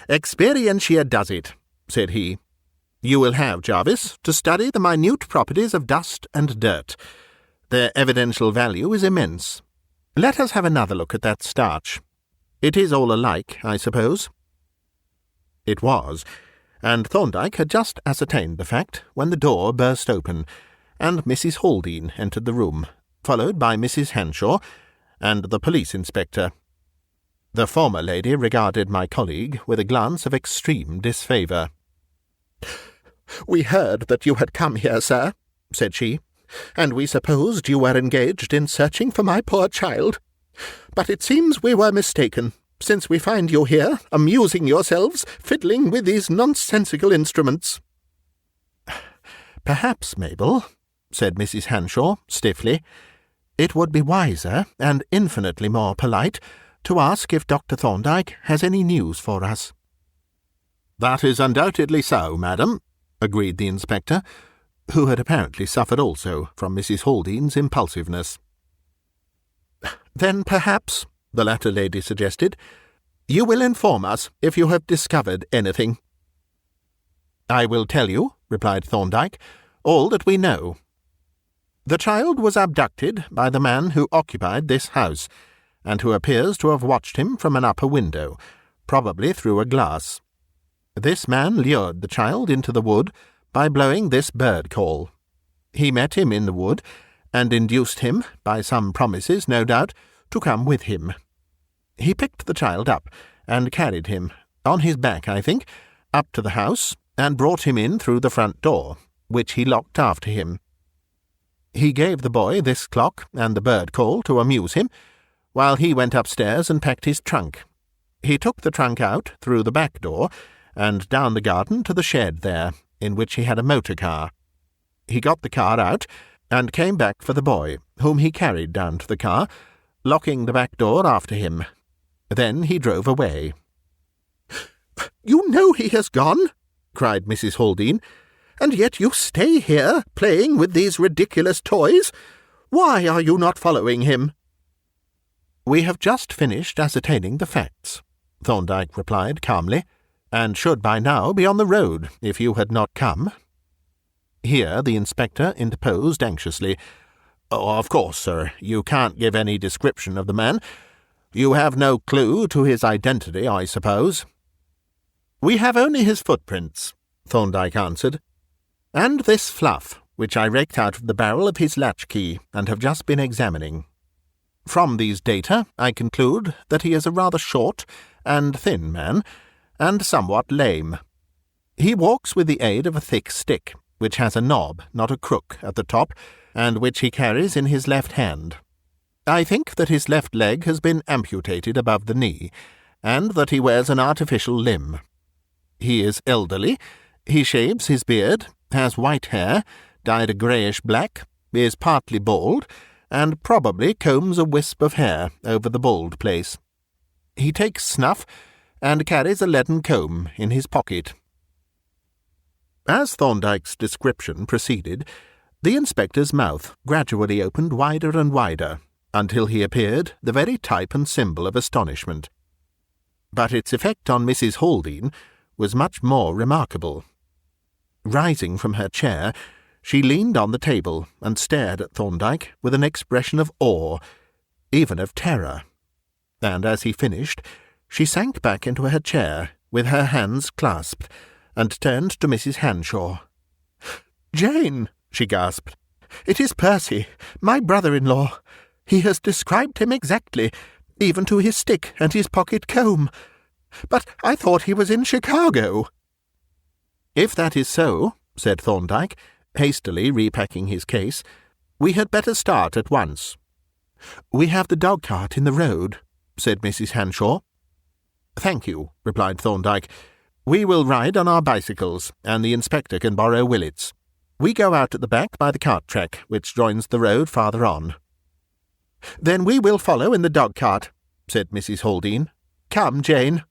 "Experientia does it," said he. "You will have, Jervis, to study the minute properties of dust and dirt. Their evidential value is immense. Let us have another look at that starch. It is all alike, I suppose?" It was, and Thorndyke had just ascertained the fact when the door burst open, and Mrs. Haldean entered the room, followed by Mrs. Hanshaw and the police inspector. The former lady regarded my colleague with a glance of extreme disfavour. "We heard that you had come here, sir," said she, "and we supposed you were engaged in searching for my poor child. But it seems we were mistaken, since we find you here, amusing yourselves, fiddling with these nonsensical instruments." "Perhaps, Mabel," said Mrs. Hanshaw stiffly, "it would be wiser and infinitely more polite to ask if Dr. Thorndyke has any news for us." "That is undoubtedly so, madam," agreed the inspector, who had apparently suffered also from Mrs. Haldean's impulsiveness. "Then perhaps," the latter lady suggested, "you will inform us if you have discovered anything." "I will tell you," replied Thorndyke, "all that we know. The child was abducted by the man who occupied this house, and who appears to have watched him from an upper window, probably through a glass. This man lured the child into the wood by blowing this bird call. He met him in the wood, and induced him, by some promises, no doubt, to come with him. He picked the child up, and carried him, on his back, I think, up to the house, and brought him in through the front door, which he locked after him. He gave the boy this clock and the bird call to amuse him, while he went upstairs and packed his trunk. He took the trunk out through the back door, and down the garden to the shed there, in which he had a motor car. He got the car out, and came back for the boy, whom he carried down to the car, locking the back door after him. Then he drove away." "You know he has gone," cried Mrs. Haldean, "and yet you stay here, playing with these ridiculous toys. Why are you not following him?" "We have just finished ascertaining the facts," Thorndyke replied calmly, "and should by now be on the road if you had not come." Here the inspector interposed anxiously. "Oh, of course, sir, you can't give any description of the man. You have no clue to his identity, I suppose?" "We have only his footprints," Thorndyke answered, "and this fluff, which I raked out of the barrel of his latchkey and have just been examining. From these data, I conclude that he is a rather short and thin man, and somewhat lame. He walks with the aid of a thick stick, which has a knob, not a crook, at the top, and which he carries in his left hand. I think that his left leg has been amputated above the knee, and that he wears an artificial limb. He is elderly, he shaves his beard, has white hair, dyed a greyish-black, is partly bald, and probably combs a wisp of hair over the bald place. He takes snuff, and carries a leaden comb in his pocket." As Thorndyke's description proceeded, the inspector's mouth gradually opened wider and wider, until he appeared the very type and symbol of astonishment. But its effect on Mrs. Haldean was much more remarkable. Rising from her chair, she leaned on the table and stared at Thorndyke with an expression of awe, even of terror. And as he finished, she sank back into her chair with her hands clasped, and turned to Mrs. Hanshaw. "Jane," she gasped, "it is Percy, my brother-in-law. He has described him exactly, even to his stick and his pocket comb. But I thought he was in Chicago." "If that is so," said Thorndyke, hastily repacking his case, "we had better start at once." "We have the dog-cart in the road," said Mrs. Hanshaw. "Thank you," replied Thorndyke. "We will ride on our bicycles, and the inspector can borrow Willet's. We go out at the back by the cart track, which joins the road farther on." "Then we will follow in the dog-cart," said Mrs. Haldean. "Come, Jane."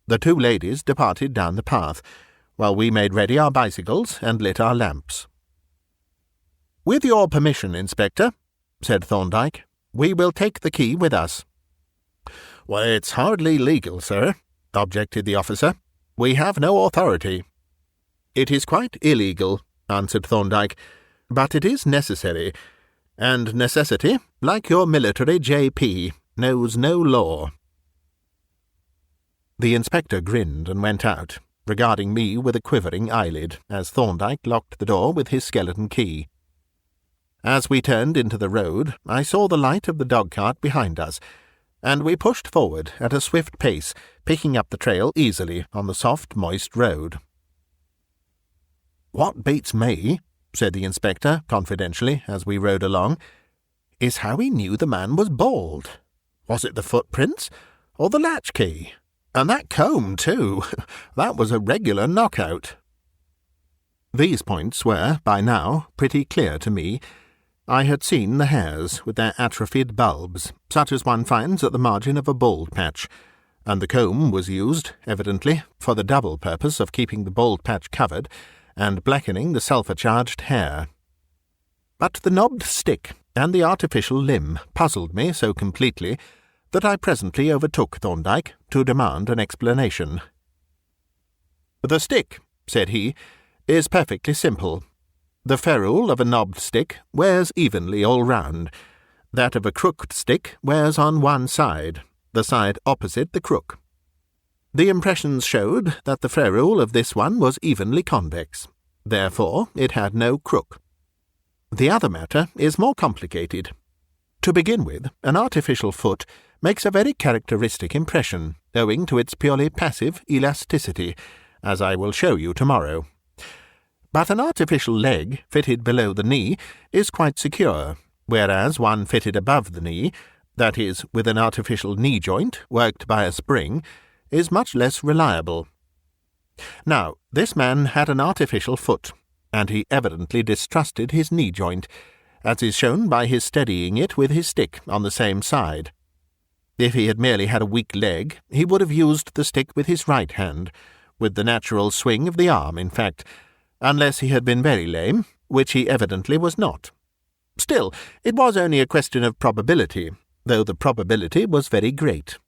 The two ladies departed down the path, while we made ready our bicycles and lit our lamps. "With your permission, Inspector," said Thorndyke, "we will take the key with us." "Well, it's hardly legal, sir," objected the officer. "We have no authority." "It is quite illegal," answered Thorndyke, "but it is necessary, and necessity, like your military J.P., knows no law." The inspector grinned and went out, regarding me with a quivering eyelid, as Thorndyke locked the door with his skeleton key. As we turned into the road, I saw the light of the dog-cart behind us, and we pushed forward at a swift pace, picking up the trail easily on the soft, moist road. "What beats me," said the inspector confidentially as we rode along, "is how he knew the man was bald. Was it the footprints or the latchkey? And that comb, too. That was a regular knockout." These points were, by now, pretty clear to me. I had seen the hairs with their atrophied bulbs, such as one finds at the margin of a bald patch, and the comb was used, evidently, for the double purpose of keeping the bald patch covered and blackening the sulphur-charged hair. But the knobbed stick and the artificial limb puzzled me so completely that I presently overtook Thorndyke to demand an explanation. "The stick," said he, "is perfectly simple. The ferrule of a knobbed stick wears evenly all round. That of a crooked stick wears on one side, the side opposite the crook. The impressions showed that the ferrule of this one was evenly convex. Therefore, it had no crook. The other matter is more complicated. To begin with, an artificial foot makes a very characteristic impression, owing to its purely passive elasticity, as I will show you tomorrow. But an artificial leg fitted below the knee is quite secure, whereas one fitted above the knee, that is, with an artificial knee joint worked by a spring, is much less reliable. Now, this man had an artificial foot, and he evidently distrusted his knee joint, as is shown by his steadying it with his stick on the same side. If he had merely had a weak leg, he would have used the stick with his right hand, with the natural swing of the arm, in fact, unless he had been very lame, which he evidently was not. Still, it was only a question of probability, though the probability was very great.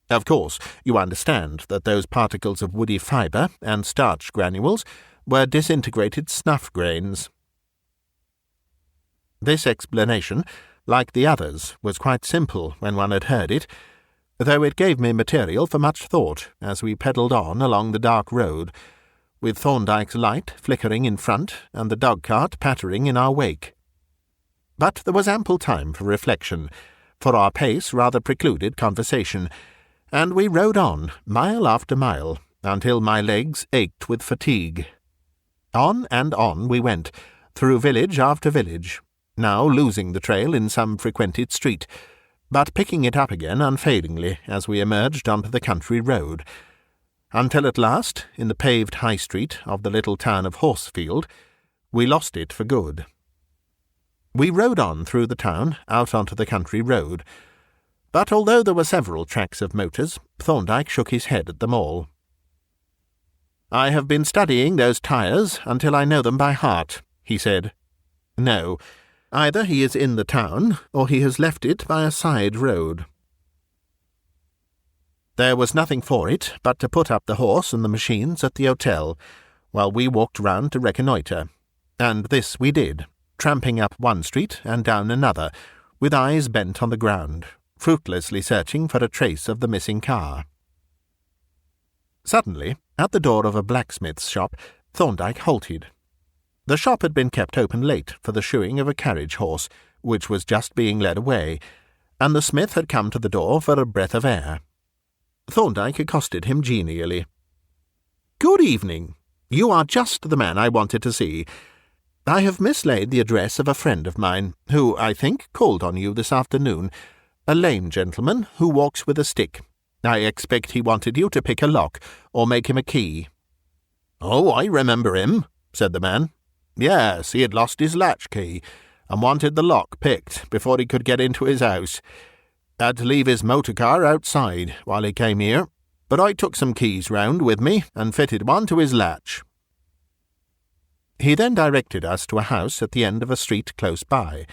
Of course, you understand that those particles of woody fibre and starch granules were disintegrated snuff grains. This explanation, like the others, was quite simple when one had heard it, though it gave me material for much thought as we pedalled on along the dark road, with Thorndyke's light flickering in front and the dog-cart pattering in our wake. But there was ample time for reflection, for our pace rather precluded conversation, and we rode on, mile after mile, until my legs ached with fatigue. On and on we went, through village after village, now losing the trail in some frequented street, but picking it up again unfailingly as we emerged onto the country road, until at last, in the paved high street of the little town of Horsefield, we lost it for good. We rode on through the town, out onto the country road, but although there were several tracks of motors, Thorndyke shook his head at them all. "I have been studying those tyres until I know them by heart," he said. "No, either he is in the town, or he has left it by a side road." There was nothing for it but to put up the horse and the machines at the hotel, while we walked round to reconnoitre, and this we did, tramping up one street and down another, with eyes bent on the ground, fruitlessly searching for a trace of the missing car. Suddenly, at the door of a blacksmith's shop, Thorndyke halted. The shop had been kept open late for the shoeing of a carriage horse, which was just being led away, and the smith had come to the door for a breath of air. Thorndyke accosted him genially. "Good evening. You are just the man I wanted to see. I have mislaid the address of a friend of mine, who, I think, called on you this afternoon, a lame gentleman who walks with a stick. I expect he wanted you to pick a lock, or make him a key." "Oh, I remember him," said the man. "Yes, he had lost his latchkey, and wanted the lock picked before he could get into his house. Had to leave his motor car outside while he came here, but I took some keys round with me and fitted one to his latch." He then directed us to a house at the end of a street close by,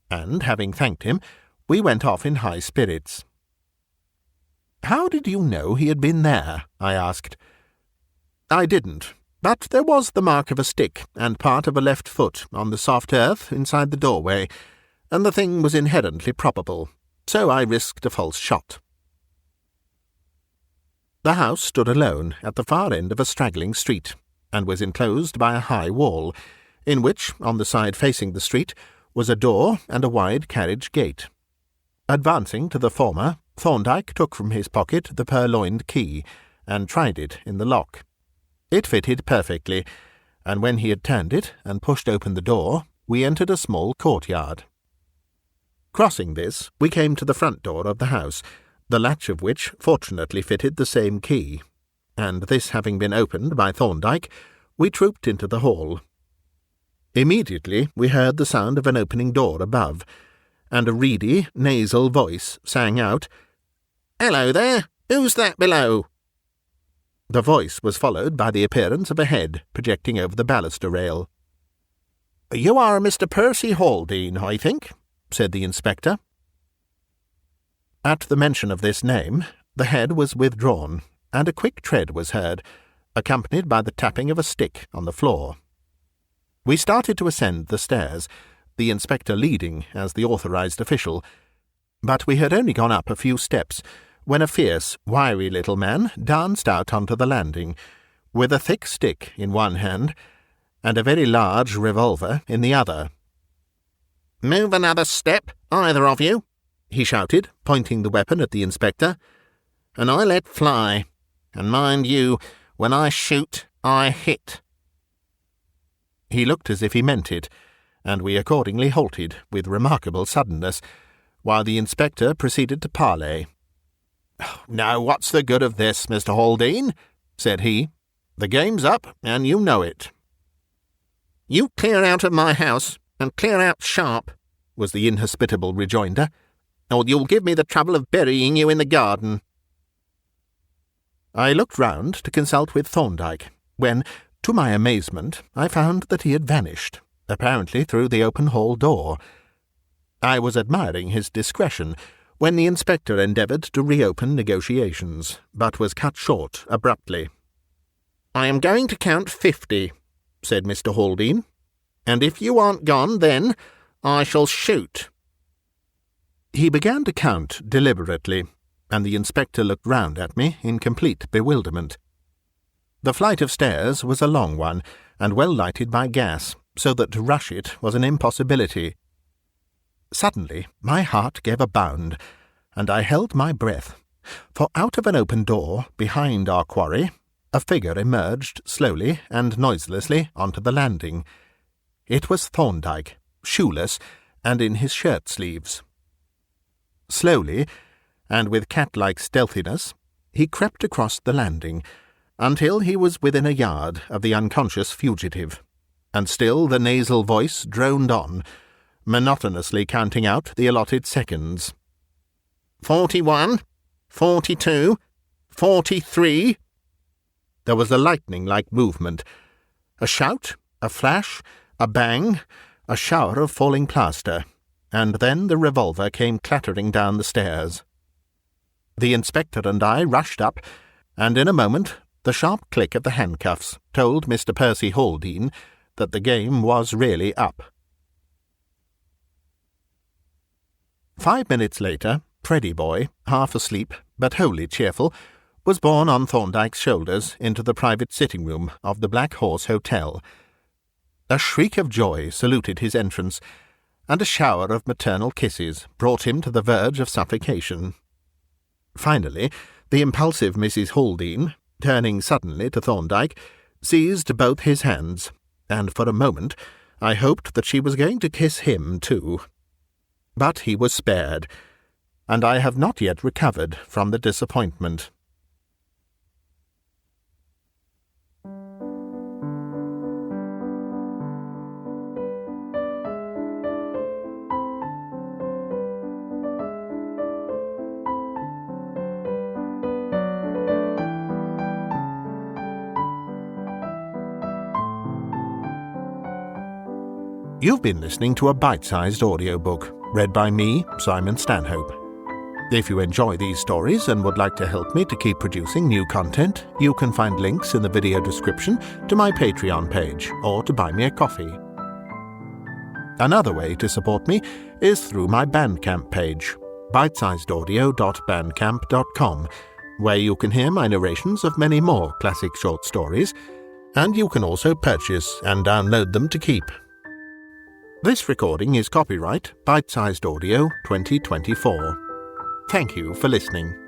and, having thanked him, we went off in high spirits. "How did you know he had been there?" I asked. "I didn't, but there was the mark of a stick and part of a left foot on the soft earth inside the doorway, and the thing was inherently probable, so I risked a false shot." The house stood alone at the far end of a straggling street, and was enclosed by a high wall, in which, on the side facing the street, was a door and a wide carriage gate. Advancing to the former, Thorndyke took from his pocket the purloined key, and tried it in the lock. It fitted perfectly, and when he had turned it and pushed open the door, we entered a small courtyard. Crossing this, we came to the front door of the house, the latch of which fortunately fitted the same key, and this having been opened by Thorndyke, we trooped into the hall. Immediately we heard the sound of an opening door above, and a reedy, nasal voice sang out, "Hello there! Who's that below?" The voice was followed by the appearance of a head projecting over the baluster rail. "You are Mr. Percy Haldane, I think," said the inspector. At the mention of this name, the head was withdrawn, and a quick tread was heard, accompanied by the tapping of a stick on the floor. We started to ascend the stairs, the inspector leading as the authorized official, but we had only gone up a few steps when a fierce, wiry little man danced out onto the landing, with a thick stick in one hand and a very large revolver in the other. "Move another step, either of you," he shouted, pointing the weapon at the inspector, "and I let fly. And mind you, when I shoot, I hit." He looked as if he meant it, and we accordingly halted with remarkable suddenness, while the inspector proceeded to parley. "Now, what's the good of this, Mr. Haldane?" said he. "The game's up, and you know it." "You clear out of my house, and clear out sharp," was the inhospitable rejoinder, "or you'll give me the trouble of burying you in the garden." I looked round to consult with Thorndyke, when, to my amazement, I found that he had vanished, apparently through the open hall door. I was admiring his discretion when the inspector endeavoured to reopen negotiations, but was cut short abruptly. "I am going to count 50, said Mr. Haldean. "And if you aren't gone, then I shall shoot." He began to count deliberately, and the inspector looked round at me in complete bewilderment. The flight of stairs was a long one, and well lighted by gas, so that to rush it was an impossibility. Suddenly my heart gave a bound, and I held my breath, for out of an open door behind our quarry a figure emerged slowly and noiselessly onto the landing. It was Thorndyke, shoeless, and in his shirt-sleeves. Slowly, and with cat-like stealthiness, he crept across the landing, until he was within a yard of the unconscious fugitive, and still the nasal voice droned on, monotonously counting out the allotted seconds. 41, 42, 43. There was a lightning-like movement, a shout, a flash, a bang, a shower of falling plaster, and then the revolver came clattering down the stairs. The inspector and I rushed up, and in a moment the sharp click of the handcuffs told Mr. Percy Haldean that the game was really up. 5 minutes later, Freddy Boy, half asleep but wholly cheerful, was borne on Thorndyke's shoulders into the private sitting-room of the Black Horse Hotel. A shriek of joy saluted his entrance, and a shower of maternal kisses brought him to the verge of suffocation. Finally, the impulsive Mrs. Haldean, turning suddenly to Thorndyke, seized both his hands, and for a moment I hoped that she was going to kiss him too. But he was spared, and I have not yet recovered from the disappointment. You've been listening to a bite-sized audiobook, read by me, Simon Stanhope. If you enjoy these stories and would like to help me to keep producing new content, you can find links in the video description to my Patreon page or to buy me a coffee. Another way to support me is through my Bandcamp page, bitesizedaudio.bandcamp.com, where you can hear my narrations of many more classic short stories, and you can also purchase and download them to keep. This recording is copyright Bitesized Audio 2024. Thank you for listening.